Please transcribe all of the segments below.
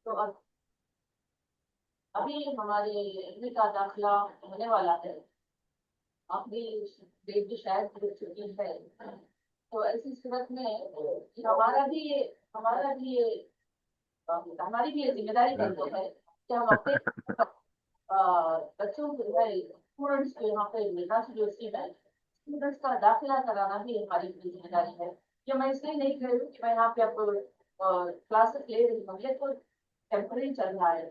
तो अभी हमारे एमए का दाखिला होने वाला है। आखिरी डेट भी शायद हो चुकी है। तो ऐसी सूरत में हमारा भी ये हमारी भी ये जिम्मेदारी बनती है कि हम अपने बच्चों को जो है स्टूडेंट्स को यहाँ पे मेडरास यूनिवर्सिटी में स्टूडेंट्स का दाखिला कराना भी हमारी भी जिम्मेदारी है। ये मैं इसलिए नहीं कह रही हूँ कि मैं यहाँ पे आपको क्लासेस ले रही हूँ, ये तो टेम्पररी चल रहा है।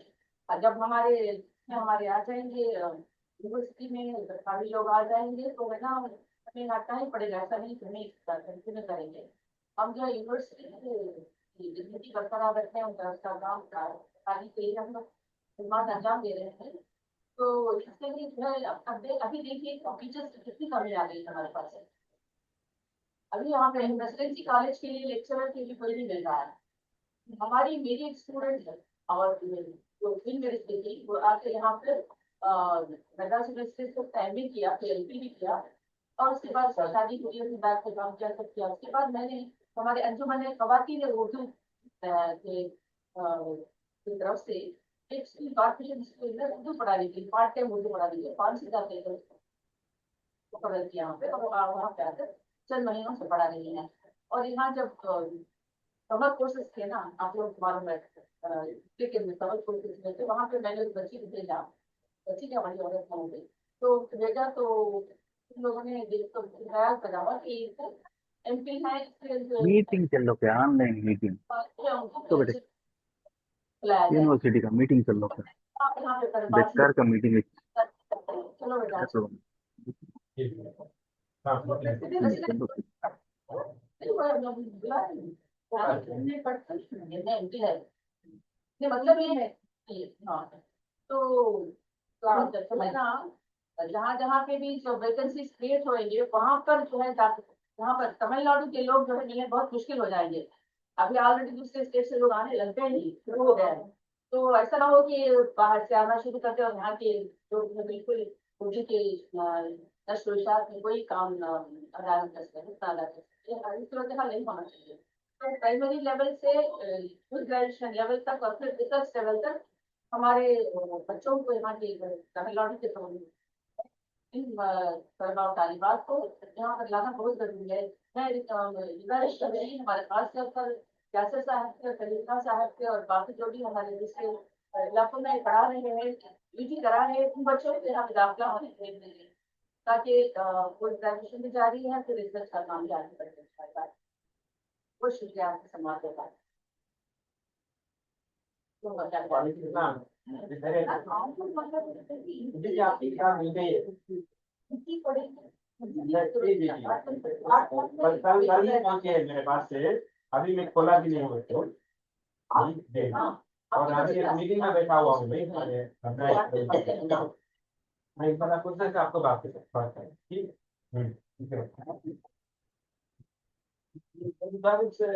और जब हमारे आ जाएंगे यूनिवर्सिटी में जब सभी लोग आ जाएंगे तो है ना हमें आता ही पड़ेगा, ऐसा नहीं कि हमें कंटिन्यू करेंगे। हम जो यूनिवर्सिटी की जिंदगी बरकरार रखते हैं उनका उसका काम कार्य के लिए हम लोग खिदमत अंजाम दे रहे हैं। तो इसके लिए जो है अभी देखिए टीचर्स की कितनी कमी आ गई है हमारे पास। अभी यहाँ पे रेसिडेंसी कॉलेज के लिए लेक्चरर के लिए कोई नहीं मिल रहा है। मेरी एक स्टूडेंट है और जो फिर मेरी थी वो आके यहाँ पे मद्रास यूनिवर्सिटी से एमए किया, फिर एलपी भी किया और उसके बाद शादी हुई, उसने बैक पे काम किया, सब किया। उसके बाद मैंने हमारे अंजुमन खवातीन उर्दू के की तरफ से एक स्कूल कॉर्पोरेशन स्कूल में उर्दू पढ़ा रही थी, पार्ट टाइम उर्दू पढ़ा रही है, 5,000 देकर पकड़ रखी यहाँ पे और वहाँ पे आकर चंद महीनों से पढ़ा रही है। और यहाँ जब समर कोर्सेज थे ना, आप लोग मालूम है लेकिन समर कोर्सेज में थे, वहाँ पे मैंने उस बच्ची को भेजा। बच्ची क्या बड़ी औरत हो गई तो भेजा, तो उन लोगों ने तो ख्याल करा हुआ कि एमपी है मीटिंग चल रहा क्या, ऑनलाइन मीटिंग? तो बेटे बुलाया जाए। यूनिवर्सिटी का मीटिंग चल रहा है, आप यहाँ पे बात बेकार का मीटिंग है। चलो बेटा। ऐसा चलो। मतलब ये है कि हाँ, तो समय ना जहाँ जहाँ पे भी जो वैकेंसी क्रिएट होंगे वहां पर जो है वहां पर तमिलनाडु के लोग जो है मिलने बहुत मुश्किल हो जाएंगे। अभी ऑलरेडी दूसरे स्टेट से लोग आने लगते ही शुरू हो गए हैं। तो ऐसा ना हो कि बाहर से आना शुरू करते और यहाँ के लोग जो बिल्कुल उनके नशोशात में कोई काम अदा नहीं कर सकते, इतना अदा कर सकते, इस तरह का नहीं होना चाहिए। तो प्राइमरी लेवल से पोस्ट ग्रेजुएशन लेवल तक और फिर रिसर्च लेवल तक हमारे बच्चों को यहाँ के तमिलनाडु के इन तलबा तालिबात को यहाँ पर लाना बहुत जरूरी है। मैं गुजारिश कर रही हूँ हमारे खास तौर पर यासर साहब के, खलीफा साहब के और बाकी जो भी हमारे दूसरे इलाकों में पढ़ा रहे हैं, यूजी करा रहे हैं, उन बच्चों को यहाँ पे दाखिला होने देंगे ताकि पोस्ट ग्रेजुएशन भी जारी है, फिर रिसर्च का काम भी आगे बढ़े। बहुत शुक्रिया आपके समाज के पास। कल कल ही पहुंचे है मेरे पास से। अभी मैं खोला भी नहीं हुआ तो और अभी एक मीटिंग में बैठा हुआ हूँ मैं एक बार कुछ देर से आपको बात करें, ठीक है? ठीक है। से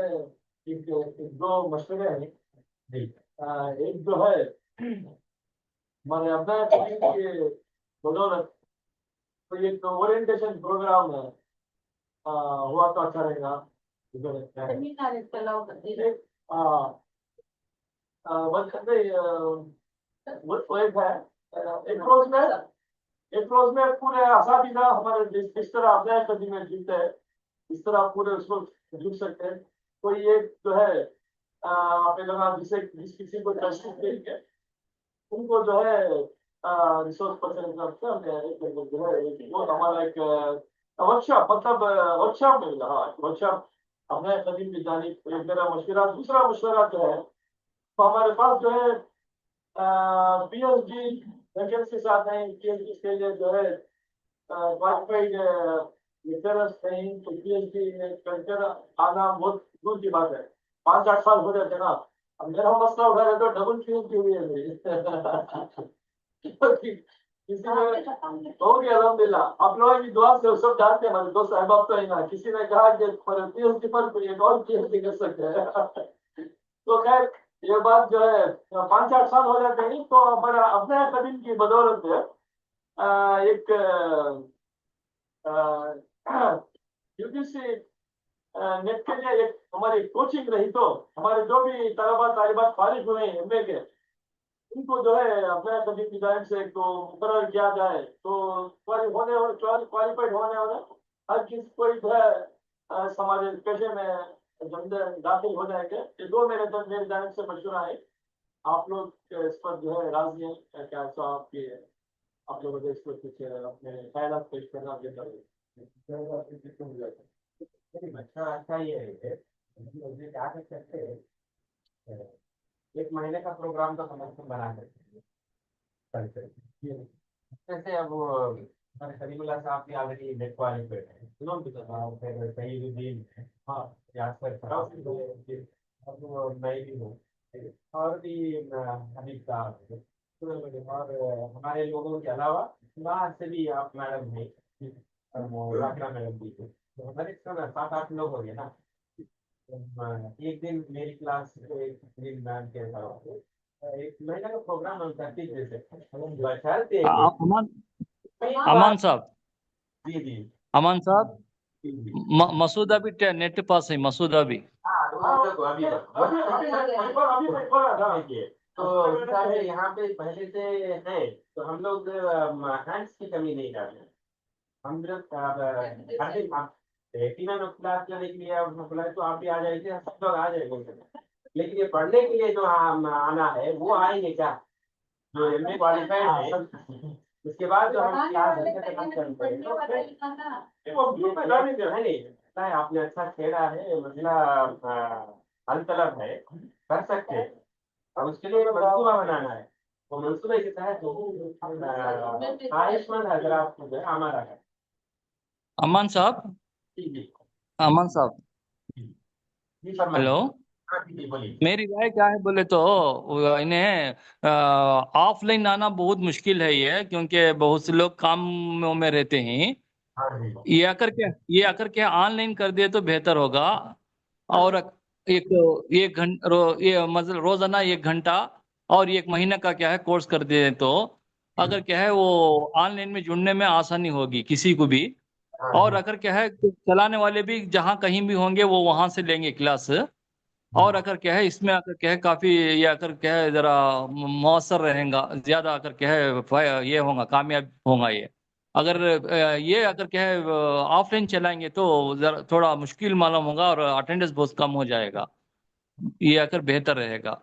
दो मशवरे हैं जी। एक जो है हमारे अपना के बदौलत तो एक ओरिएंटेशन प्रोग्राम हुआ तो अच्छा रहेगा। वो एक है एक रोज में पूरे असातिज़ा हमारे जिस तरह अपने कभी में जीते हैं इस तरह पूरे उसको जुड़ सकते हैं। कोई एक जो है आपने लगा जिस किसी को तशरीफ देंगे उनको जो है रिसोर्स पर्सन जो है वो हमारा एक वर्कशॉप मतलब वर्कशॉप मिलेगा। हाँ वर्कशॉप हमने कभी भी जानी। एक मेरा मशवरा, दूसरा मशवरा जो है तो हमारे पास जो है पीएचडी वैकेंसीज आते हैं। पीएचडी के लिए जो है क्वालिफाइड लेक्चरर्स नहीं तो पीएचडी में कल्चर आना बहुत दूर की बात है। 5-8 साल हो जाते ना। अब मेरा मसला उठा रहे तो डबल पीएचडी हुई है मेरी। किसी ने हो गया अल्हम्दुलिल्लाह। आप लोगों की दुआ से सब जानते हैं, हमारे दोस्त अहबाब तो है ना, किसी ने कहा कि पीएचडी पर एक और पीएचडी कर सकते हैं। तो खैर ये बात जो है 5-8 साल हो जाते हैं तो हमारा अपने कदम की बदौलत एक यूपीसी नेट के लिए एक हमारी कोचिंग रही तो हमारे जो भी तलबा तालिबात फारिग हुए एमए के, उनको जो है अपने सभी की जानिब से तो मुकर्रर किया जाए, तो क्वालिफाइड होने वाले हर किसी कोई जो है समाज पेशे में धंधे दाखिल हो जाएंगे। ये दो मेरे जानिब से मशवरा है। आप लोग इस पर जो है राजी हैं क्या? तो आपके आप लोगों को इस पर कुछ अपने ख्यालात पेश करना अच्छा अच्छा ये है मुझे क्या कर सकते हैं, एक महीने का प्रोग्राम तो समझ में बना सकते हैं। जैसे अब वो हमारे करीमुल्लाह साहब भी ऑलरेडी नेट क्वालिफाइड है, और फिर सईदुद्दीन है, हाँ यासर साहब, अब वो मैं भी हूँ, और भी हमीद साहब है, और हमारे लोगों के अलावा बाहर से भी आप मैडम हैं, राखना मैडम भी है, तो हमारे 7-8 लोग हो गए ना। एक दिन मेरी क्लास को, एक दिन मैम के साथ, एक महीने का प्रोग्राम हम करते दे सकते हैं, बशर्ते कि अमान कई अमान बार। साहब, जी जी अमान साहब, जी जी। मसूदा भी नेट पास है, मसूदा भी। हाँ तो देखो अभी देखिए, तो क्या है यहाँ पे पहले से है, तो हम लोग हैंड्स की कमी नहीं कर रहे। हम लोग हर दिन आप तीनों लोग क्लास करने के लिए आप बुलाए तो आप भी आ जाएंगे, सब लोग आ जाएंगे, लेकिन ये पढ़ने के लिए जो आना है वो आएंगे क्या, जो एमए क्वालिफाइड है, उसके बाद जो हम क्लास खत्म करते हैं वो ग्रुप में जाने जो है नहीं लगता है, आपने अच्छा खेला है, मतलब अनतलब है, कर सकते हैं। अब उसके लिए मंसूबा बनाना है, वो मंसूबे के तहत ख्वाहिशमंद हजरात को जो है हमारा है। अमान साहब, जी जी अमान साहब, जी फरमाइए। हेलो। हाँ जी जी बोलिए। मेरी राय क्या है बोले तो, इन्हें ऑफलाइन आना बहुत मुश्किल है ये, क्योंकि बहुत से लोग कामों में रहते हैं। हाँ जी ये आकर के ऑनलाइन कर दिए तो बेहतर होगा। और एक एक घंटा ये मतलब रोजाना 1 घंटा, और 1 महीने का क्या है कोर्स कर दिए तो, अगर क्या है वो ऑनलाइन में जुड़ने में आसानी होगी किसी को भी। हाँ और जी अगर क्या है चलाने वाले भी जहाँ कहीं भी होंगे वो वहां से लेंगे क्लास। और अगर क्या है इसमें अगर क्या है काफी, ये अगर क्या है जरा मौसर रहेगा ज्यादा, अगर क्या है ये होगा, कामयाब होगा ये। अगर ये अगर क्या है ऑफलाइन चलाएंगे तो जरा थोड़ा मुश्किल मालूम होगा, और अटेंडेंस बहुत कम हो जाएगा। ये अगर बेहतर रहेगा।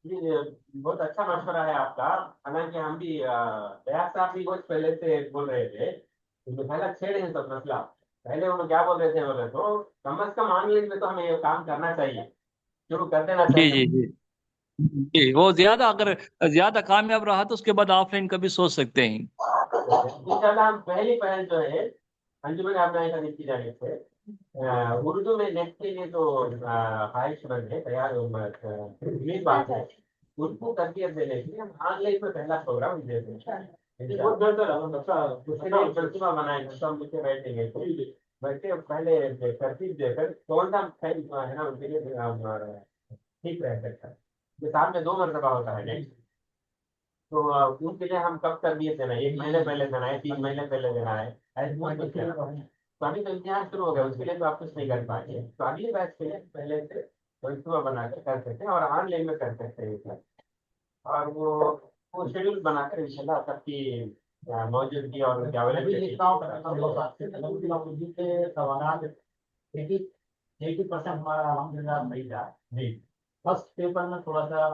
ये बहुत अच्छा मशवरा है आपका। हालांकि हम भी बयास साहब भी बहुत पहले से बोल रहे थे, तो पहला छेड़ है सब मसला। पहले उन्होंने क्या बोल रहे थे, बोले तो कम से कम ऑनलाइन में तो हमें ये काम करना चाहिए, शुरू कर देना जी चाहिए। जी जी जी, वो ज्यादा अगर ज्यादा कामयाब रहा तो उसके बाद ऑफलाइन का भी सोच सकते हैं। इंशाल्लाह हम पहली पहल जो है अंजुमन अबनाई हदीस की जानिब से उर्दू में नेट के लिए तो ख्वाहिशमंद है, तैयार उम्मीदवार है, उनको तरबियत देने के लिए हम ऑनलाइन में पहला प्रोग्राम देते हैं। बहुत बेहतर है, मतलब अच्छा उसके लिए एक मंसूबा बनाएंगे, सब मुझे बैठेंगे, बैठे पहले तरतीब देकर कौन सा है ना उनके लिए ठीक रह सकता है। ये साल में 2 मरतबा होता है नेट, तो उनके लिए हम कब तरबियत देना है, 1 महीने पहले देना है, 3 महीने पहले देना है, ऐसे बहुत कुछ देना है। तो अभी तो इम्तिहान शुरू हो गया, उसके लिए तो आप कुछ नहीं कर पाएंगे, तो अगले बैच के लिए पहले से मंसूबा बनाकर कर सकते हैं और ऑनलाइन में कर सकते हैं इसमें। और वो शेड्यूल बनाकर इंशाल्लाह सबकी मौजूदगी और उनकी अवेलेबिलिटी। 80% हमारा अल्हम्दुलिल्लाह सही था। जी फर्स्ट पेपर में थोड़ा सा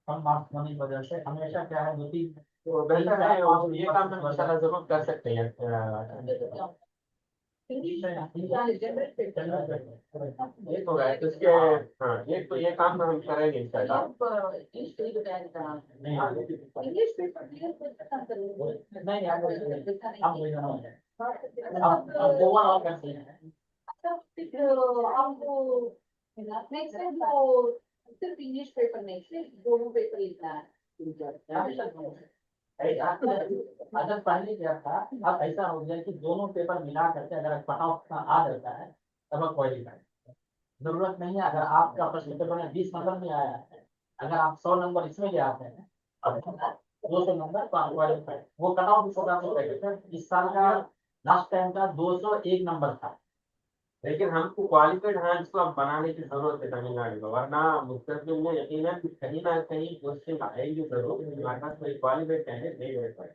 कम मार्क्स होने की वजह से हमेशा क्या है 2-3 तो बेहतर है ये काम हम इंशाल्लाह जरूर कर सकते हैं। एक हो गया तो इसके, हाँ एक तो ये काम हम करेंगे इंशाल्लाह। नहीं यार हम वही जाना है। अब ओवरऑल करते हैं। आपको नेक्स्ट टाइम वो सिर्फ इंग्लिश पेपर नहीं, सिर्फ दोनों पेपर लिखना है। अगर पहले क्या था, अब ऐसा हो गया कि दोनों पेपर मिला करके अगर कट ऑफ आ जाता है तब आप क्वालिफाई। जरूरत नहीं है अगर आपका प्रश्न पेपर में 20 नंबर में आया है, अगर आप 100 नंबर इसमें ले आते हैं, 200 नंबर तो आप क्वालिफाई। वो कट ऑफ इस साल का, लास्ट टाइम का 201 नंबर था, लेकिन हमको क्वालिफाइड हैंड्स को अब बनाने की जरूरत है तमिलनाडु में, वरना मुस्तकबिल में यकीनन कहीं ना कहीं पोस्टिंग आएगी जरूर, लेकिन हमारे पास कोई क्वालिफाइड कैंडिडेट नहीं रह पाए,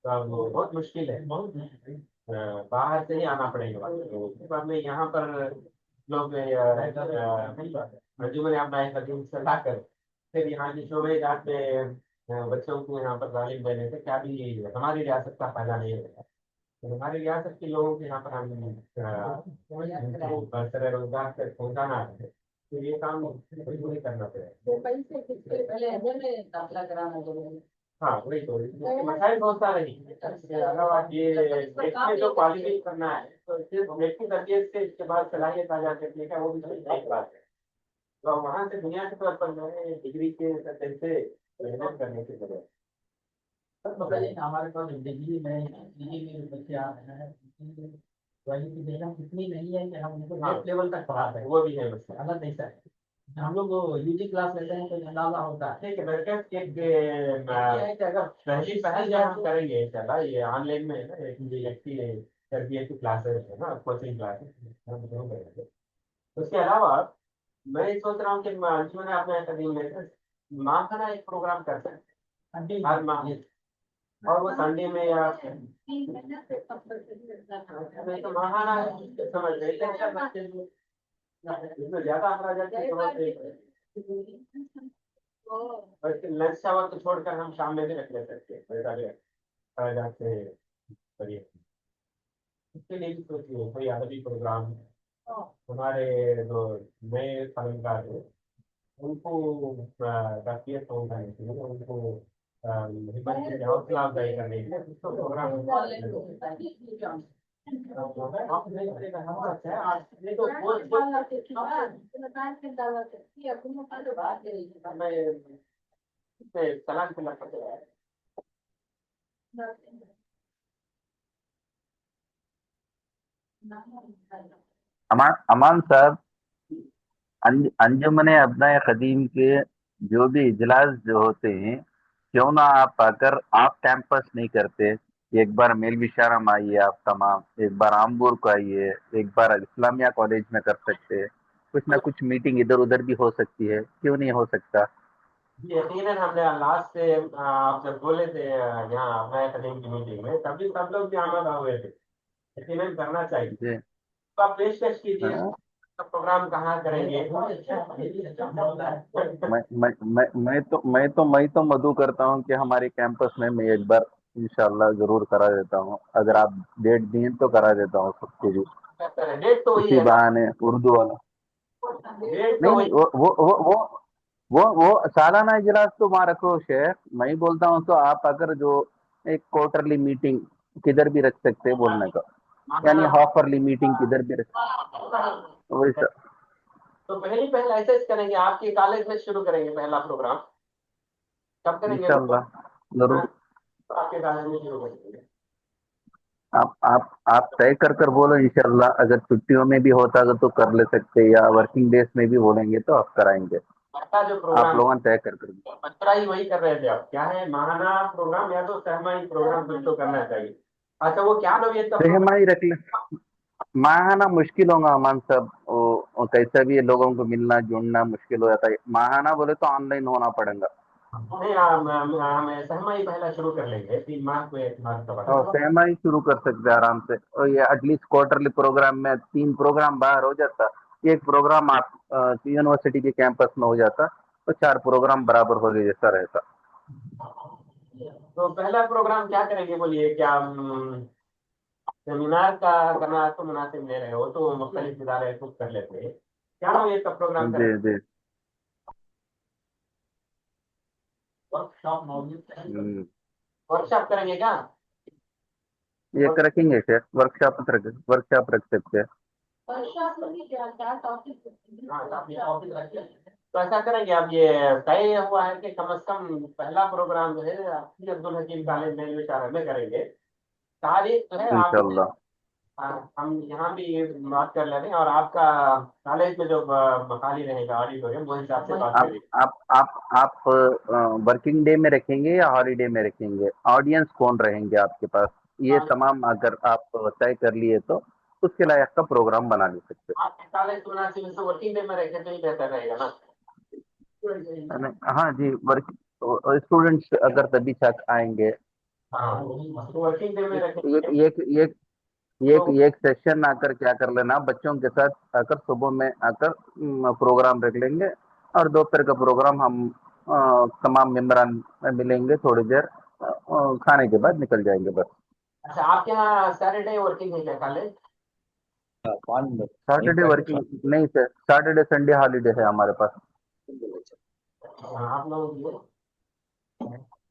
तो अब वो बहुत मुश्किल है। बाहर से ही आना पड़ेगा। उसके बाद में यहाँ पर लोग रजू ने अपना एक अजीब सलाह कर फिर यहाँ की शोबे जात में बच्चों को यहाँ पर तालीम देने से क्या भी हमारी रियासत का फायदा नहीं होगा। तो हमारी रियासत के लोगों के यहाँ पर हम बरसरे रोजगार तक पहुँचाना है, तो ये काम बिल्कुल ही करना पड़ेगा। तो पैसे किसके पहले अजय में दाखिला कराना जरूरी है। हाँ वही तो मसाइल बहुत सारे हैं। इसके अलावा ये व्यक्ति जो क्वालिफाई करना है तो सिर्फ व्यक्ति तरबियत से इसके बाद सलाहियत आ जा सकती है, वो भी सही एक बात है। तो वहाँ से दुनिया के तौर पर जो है डिग्री के सतह से मेहनत करने की जरूरत सर बताइए ना, हमारे पास डिग्री में पीजी में जो बच्चे आ रहे हैं क्वालिफिकेशन कितनी नहीं है कि हम उनको हाँ। नेक्स्ट लेवल तक पढ़ा है, दें। वो भी है मसला। अलग नहीं सर, हम लोग यूजी क्लास लेते हैं तो अंदाजा होता है ठीक है, मेरे पास एक ये है कि अगर पहली पहल जब हम करेंगे इंशाल्लाह, ये ऑनलाइन में है ना, एक व्यक्ति तरबियत की क्लासेस है ना, कोचिंग क्लासेस हम शुरू करेंगे। उसके अलावा मैं ये सोच रहा हूँ कि अंजुमन अपने अकादमी में माह का ना एक प्रोग्राम कर सकते हैं हर माह, और वो संडे में या 3 महीने से कंपल्सरी नहीं तो महाना समझ रहे थे, इसमें ज्यादा अखराजात की जरूरत नहीं है। बल्कि लंच का वक्त छोड़कर हम शाम में भी रख ले सकते हैं, वैसा भी अखराजात से करिए। इसके लिए भी सोचिए कोई अदबी प्रोग्राम, हमारे जो नए फनकार हैं उनको राष्ट्रीय पहुंचाने के लिए, उनको हिम्मत की हौसला अफजाई करने के लिए उसको प्रोग्राम सलाह करना पड़ेगा। अमान अमान साहब, अंजुमन अब्नाए कदीम के जो भी इजलास जो होते हैं, क्यों ना आप अगर आप कैंपस नहीं करते, एक बार मेल विशारम आइए, आप तमाम एक बार आमबूर को आइए, एक बार इस्लामिया कॉलेज में कर सकते हैं, कुछ ना कुछ मीटिंग इधर उधर भी हो सकती है, क्यों नहीं हो सकता। जी यकीनन हमने लास्ट से आप जब बोले थे यहाँ नए कदीम की मीटिंग में, तभी सब लोग भी आमद हुए थे। यकीनन करना चाहिए, जी तो आप पेशकश कीजिए हाँ। प्रोग्राम कहाँ करेंगे। मैं तो मधु करता हूँ कि हमारे कैंपस में मैं एक बार इंशाल्लाह जरूर करा देता हूँ, अगर आप डेट दिए तो करा देता हूँ सबको भी, डेट तो वही इसी है ना, बहाने उर्दू वाला। डेट तो नहीं वही। नहीं, वो सालाना इजलास तो वहाँ रखो शेख, मैं ही बोलता हूँ तो आप अगर जो एक क्वार्टरली मीटिंग किधर भी रख सकते हैं बोलने का, यानी हाफरली मीटिंग किधर भी रख, वही सब तो पहल ऐसे ही करेंगे, आपके कॉलेज में शुरू करेंगे पहला प्रोग्राम। कब करेंगे वो? इंशाल्लाह जरूर। तो आपके कॉलेज में शुरू करेंगे। आप तय कर बोलो इंशाल्लाह, अगर छुट्टियों में भी होता तो कर ले सकते, या वर्किंग डेज में भी बोलेंगे तो आप कराएंगे, आपका जो आप प्रोग्राम लोगों ने तय कर मशवरा ही वही कर रहे थे आप, क्या है महाना प्रोग्राम या तो सहमाई प्रोग्राम कुछ तो करना चाहिए। अच्छा वो क्या नवीयत का प्रोग्राम? सहमाई रख ले, माहाना मुश्किल होगा अमान साहब, कैसा भी है, लोगों को मिलना जुड़ना मुश्किल हो जाता है, माहाना बोले तो ऑनलाइन होना पड़ेगा। नहीं हम सहमाई पहला शुरू कर लेंगे, 3 माह को एक माह का और वक्त। सहमाई शुरू कर सकते हैं आराम से, और ये एटलीस्ट क्वार्टरली प्रोग्राम में 3 प्रोग्राम बाहर हो जाता, एक प्रोग्राम आप यूनिवर्सिटी के कैंपस में हो जाता, तो 4 प्रोग्राम बराबर हो गए जैसा रहता। तो पहला प्रोग्राम क्या करेंगे बोलिए, क्या सेमिनार का करना तो मुनासिब नहीं रहे, वो तो मुख्तलिफ इदारे खुद कर लेते हैं, क्या नवीयत का प्रोग्राम जी करें? जी। वर्कशॉप मौजूद वर्कशॉप करेंगे क्या? ये रखेंगे शेख, वर्कशॉप रख सकते हैं। वर्कशॉप में क्या टॉपिक? हाँ, काफी ऑफिस रखिए। तो ऐसा करेंगे, अब ये तय हुआ है कि कम से कम पहला प्रोग्राम जो है अब्दुल हकीम कॉलेज में विचार में करेंगे। तारीख जो है आप इंशाल्लाह हम यहाँ भी बात कर लेते हैं, और आपका कॉलेज में जो खाली रहेगा ऑडिटोरियम वो हिसाब से बात आप करेंगे। आप वर्किंग डे में रखेंगे या हॉलीडे में रखेंगे, ऑडियंस कौन रहेंगे आपके पास, ये तमाम अगर आप तय कर लिए तो उसके लायक का प्रोग्राम बना ले सकते आप 41 79 में वर्किंग डे में रखे तो ही बेहतर रहेगा ना। हैं। हाँ जी, वर्क स्टूडेंट्स अगर तभी तक आएंगे। हाँ, तो वर्किंग डे में एक रखेंगे एक एक एक तो एक सेशन आकर क्या कर लेना, बच्चों के साथ आकर सुबह में आकर प्रोग्राम रख लेंगे, और दोपहर का प्रोग्राम हम तमाम मेम्बरान में मिलेंगे थोड़ी देर, खाने के बाद निकल जाएंगे बस। अच्छा, आपके यहाँ सैटरडे वर्किंग है क्या कॉलेज? सैटरडे वर्किंग नहीं सर, सैटरडे संडे हॉलीडे है हमारे पास। आप लोग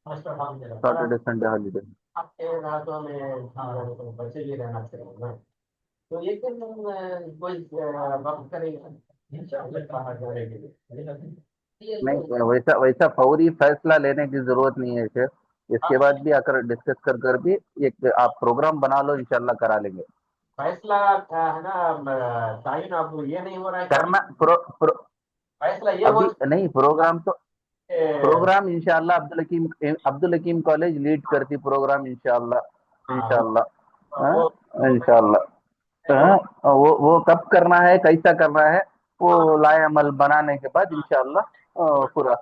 सैटरडे संडे हॉलीडे। आपके रातों में तो बच्चे भी रहना चाहिए ना। तो एक दिन कोई वक्त करेगा बाहर जाने के लिए। नहीं, वैसा वैसा फौरी फैसला लेने की जरूरत नहीं है सर। इसके आप बाद भी आकर डिस्कस कर भी एक आप प्रोग्राम बना लो, इंशाल्लाह करा लेंगे। फैसला है ना, ताइन अब ये नहीं हो रहा है कि करना फैसला ये हो अभी नहीं, प्रोग्राम तो कि- प्रोग्राम इंशाल्लाह अब्दुल हकीम कॉलेज लीड करती प्रोग्राम, इंशाल्लाह हाँ, इंशाल्लाह। हाँ, वो इंशाल्लाह। हाँ, वो कब करना है, कैसा करना है, वो लाए अमल बनाने के बाद इंशाल्लाह पूरा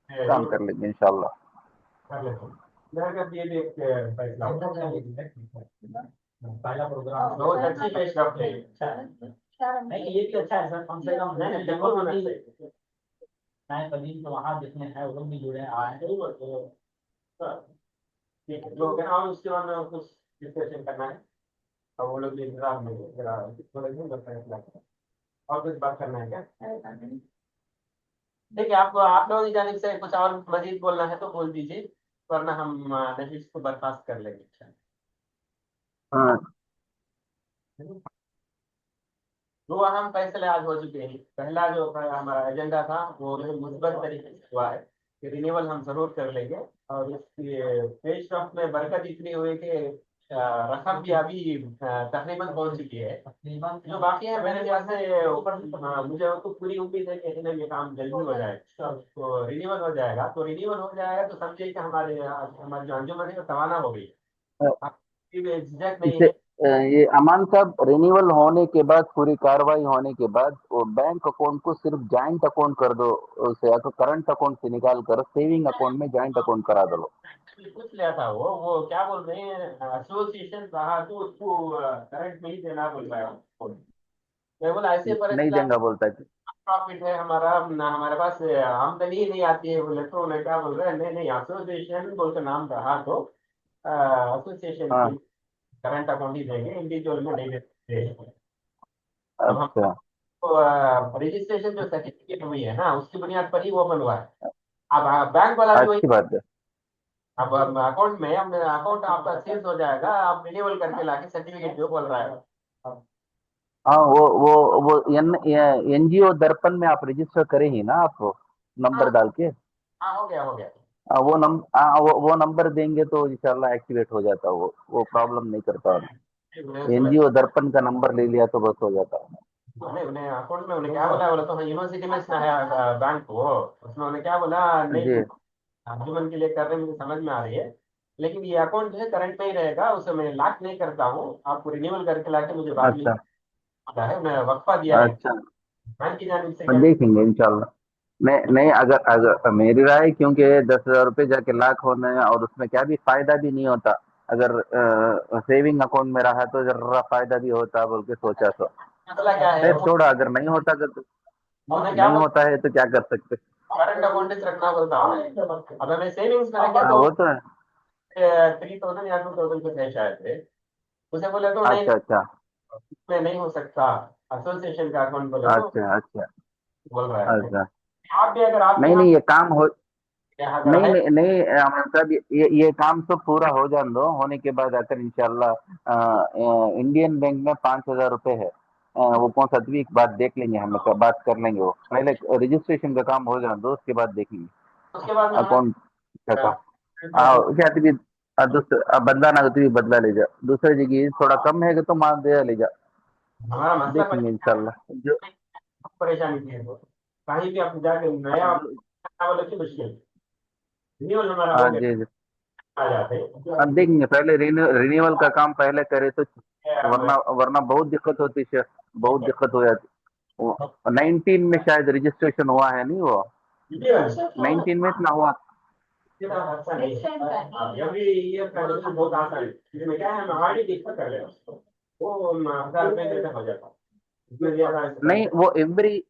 काम कर लेंगे इंशाल्लाह। कर लेते हैं। मेरे ख्याल से ये भी एक फैसला होगा। पहला प्रोग्राम बहुत अच्छी पेशरफ है। अच्छा है। नहीं, ये भी अच्छा है सर, कम से कम नहीं बिल्कुल होना चाहिए। नए कदीम तो वहाँ जितने हैं वो लोग भी जुड़े आए हैं। ठीक है, जो कहना हो उसके बाद में कुछ डिस्कशन करना है, और वो लोग भी इंतजार में हैं। जरा थोड़ा नहीं करते हैं, और कुछ बात करना है क्या? ठीक है, आपको आप लोगों की जानिब से कुछ और मजीद बोलना है तो बोल दीजिए, वरना हम नफीस को बर्खास्त कर लेंगे। अच्छा, हाँ, दो अहम फैसले आज हो चुके हैं। पहला जो हमारा एजेंडा था वो मुस्बत तरीके से हुआ है कि रिन्यूअल हम जरूर कर लेंगे, और इसकी पेशरफ में बरकत इतनी हुई कि रकम भी अभी तकरीबन पहुंच चुकी है। जो बाकी है मेरे ख्याल से ऊपर मुझे तो पूरी उम्मीद है कि ये काम जल्दी हो जाएगा, तो रिन्यूअल हो जाएगा। तो रिन्यूअल हो जाएगा तो समझिए कि हमारी जो अंजुमन है वो रवाना हो गई। आपकी भी झिझक नहीं इसे है। ये अमान साहब, रिन्यूअल होने के बाद, पूरी कार्रवाई होने के बाद, वो बैंक अकाउंट को सिर्फ जॉइंट अकाउंट कर दो, उसे या तो करंट अकाउंट से निकाल कर सेविंग अकाउंट में जॉइंट अकाउंट करा दो। पूछ लिया था वो क्या बोल रहे हैं, एसोसिएशन रहा तो उसको करंट में ही देना बोल रहा है उसको। मैं बोला ऐसे नहीं फैसला देंगे बोलता है। प्रॉफिट है हमारा ना, हमारे पास आमदनी ही नहीं आती है बोले, तो उन्हें क्या बोल रहे हैं, नहीं नहीं एसोसिएशन बोल के नाम रहा तो एसोसिएशन हाँ, के करंट अकाउंट ही देंगे, इंडिविजुअल में नहीं देते। अब हम अच्छा, रजिस्ट्रेशन जो सर्टिफिकेट हुई है ना उसकी बुनियाद पर ही वो बनवा है। अब बैंक वाला भी वही। अच्छी बात है। अब अकाउंट में हम अकाउंट आपका सीज हो जाएगा, आप रिन्यूअल करके लाके सर्टिफिकेट जो बोल रहा है। हाँ, वो एनजीओ दर्पण में आप रजिस्टर करें ही ना, आप नंबर हाँ डाल के। हाँ, हो गया हो गया। वो नंबर देंगे तो इंशाल्लाह एक्टिवेट हो जाता है, वो प्रॉब्लम नहीं करता। उन्हें समझ एनजीओ दर्पन का नंबर ले लिया तो बस हो जाता है। उन्हें उन्हें अकाउंट में उन्हें क्या बोला, बोला तो हाँ यूनिवर्सिटी में इसमें है बैंक को, उसमें उन्हें क्या बोला, नहीं जी, अंजुमन के लिए कर रहे हैं, मुझे समझ में आ रही है, लेकिन ये अकाउंट जो है करंट में ही रहेगा, उसे मैं लॉक नहीं करता हूँ, आपको रिन्यूअल करके लाके मुझे बाद में अच्छा आता है। उन्हें वक्फा दिया है अच्छा, बैंक की जानिब से, हम क्या देखेंगे इंशाल्लाह। नहीं नहीं, अगर अगर मेरी राय, क्योंकि 10,000 रुपये जाके लाख होने हैं, और उसमें क्या भी फायदा भी नहीं होता, अगर सेविंग अकाउंट में रहा तो जरा फायदा भी होता बोल के सोचा तो। मसला क्या है, खैर छोड़ा, अगर नहीं होता तो उन्हें क्या नहीं बोला, होता है तो क्या कर सकते। करंट अकाउंट में रखना बोलता हूँ। अब मैं सेविंग्स में रखे हाँ, तो वो तो है। 3000 या 2000 कुछ है शायद से। उसे बोले तो नहीं, अच्छा अच्छा इसमें नहीं हो सकता, एसोसिएशन का अकाउंट बोले तो अच्छा अच्छा बोल रहा है। अच्छा। आप भी अगर आपके नहीं यहाँ नहीं, ये काम हो, अगर नहीं है नहीं नहीं, मतलब ये काम तो पूरा हो जाने दो, होने के बाद आकर इंशाल्लाह इंडियन बैंक में 5,000 रुपये है, वो कौन सा भी एक बात देख लेंगे, हम लोग बात कर लेंगे, वो पहले रजिस्ट्रेशन का काम हो जाने दो, उसके बाद देखेंगे उसके बाद में हमें अकाउंट का। क्या भी दूसरा बदला ना, तो भी बदला ले जा, दूसरी जगह थोड़ा कम है तो माल दे ले जा, हमारा मसला देखेंगे इंशाल्लाह जो। परेशानी थी वो, कहीं भी आप जाके नया बोले तो मुश्किल, रिन्यूअल हमारा हो हाँ गया, जी जी, आ जाते अब देखेंगे, पहले रिन्यूअल का काम पहले करे तो वरना वरना बहुत दिक्कत होती शेख, बहुत दिक्कत हो जाती। 19 में शायद रजिस्ट्रेशन हुआ है नहीं वो, 19 में इतना हुआ। एवरी ईयर का बहुत आसान है, इसमें क्या है, हम हमारी दिक्कत कर रहे हैं वो 1000 रुपये देते हो जाता, इसमें ज्यादा नहीं वो एवरी,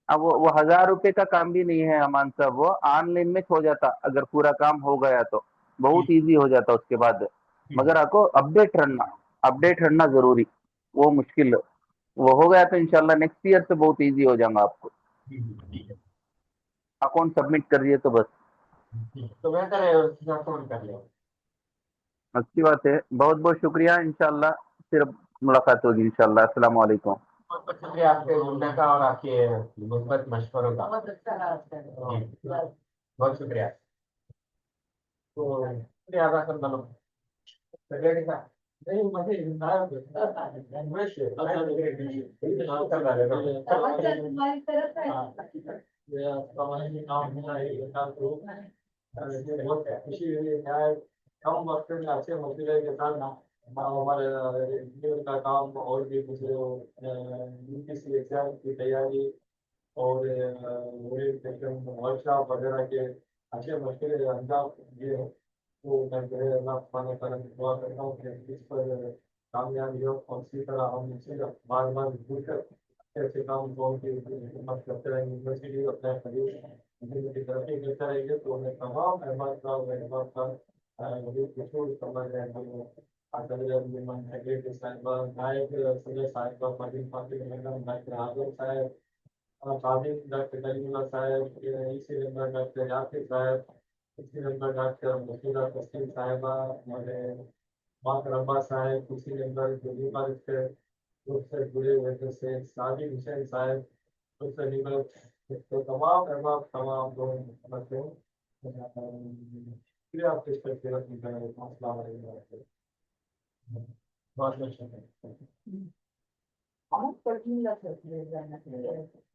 अब वो 1000 रुपए का काम भी नहीं है अमान साहब, वो ऑनलाइन में हो जाता अगर पूरा काम हो गया तो, बहुत इजी हो जाता उसके बाद। मगर आपको अपडेट रहना जरूरी, वो मुश्किल, वो हो गया तो इंशाल्लाह नेक्स्ट ईयर से बहुत इजी हो जाएगा आपको। अकाउंट सबमिट कर दिए तो बस। तो बेहतर है उसके साथ फोन कर ले। अच्छी बात है, बहुत बहुत शुक्रिया, इंशाल्लाह फिर मुलाकात होगी इंशाल्लाह। अस्सलाम वालेकुम। बहुत बहुत शुक्रिया आपके जुड़ने का और आपके मुस्बत मशवरों का। बहुत अच्छा रहा आपका। बहुत शुक्रिया। तो शुक्रिया अदा कर दो नहीं मुझे अच्छा, तुम्हारी तरफ है। खुशी हुई है, कम वक्त में अच्छे मौके के साथ हमारे इंजीनियर का काम और भी कुछ यूपीएससी एग्जाम की तैयारी और वर्कशॉप वगैरह के अच्छे मशवरे अंजाम दिए हैं। तो मैं जो है अल्लाह सुब्हानहू व तआला से दुआ करता हूँ कि इस पर कामयाबी हो और इसी तरह हम इसे बार बार जुड़कर अच्छे अच्छे काम को की हिम्मत करते रहेंगे, यूनिवर्सिटी अपने खरीद की तरक्की करते रहेंगे। तो मैं तमाम अहमद का कुछ समझ रहे हैं आदम सेक्रेटरी साहिबा, नायक सदर साहिबा, फरीद फातिल मैडम, डॉक्टर आजम साहब, कादिर डॉक्टर कलीमुल्लाह साहब, इसी नंबर डॉक्टर यासिर साहब, इसी नंबर डॉक्टर मसूदा तस्लीम साहिबा और बाकर अब्बास साहब, इसी नंबर जुलीफा से जुड़े हुए थे से साजिद हुसैन साहब, उससे निकल तो तमाम अहबाब तमाम लोग समझते हैं। फिर आप इस पर अस्सलाम वालेकुम। बहुत शुक्रिया। बहुत कठिन लग रही है।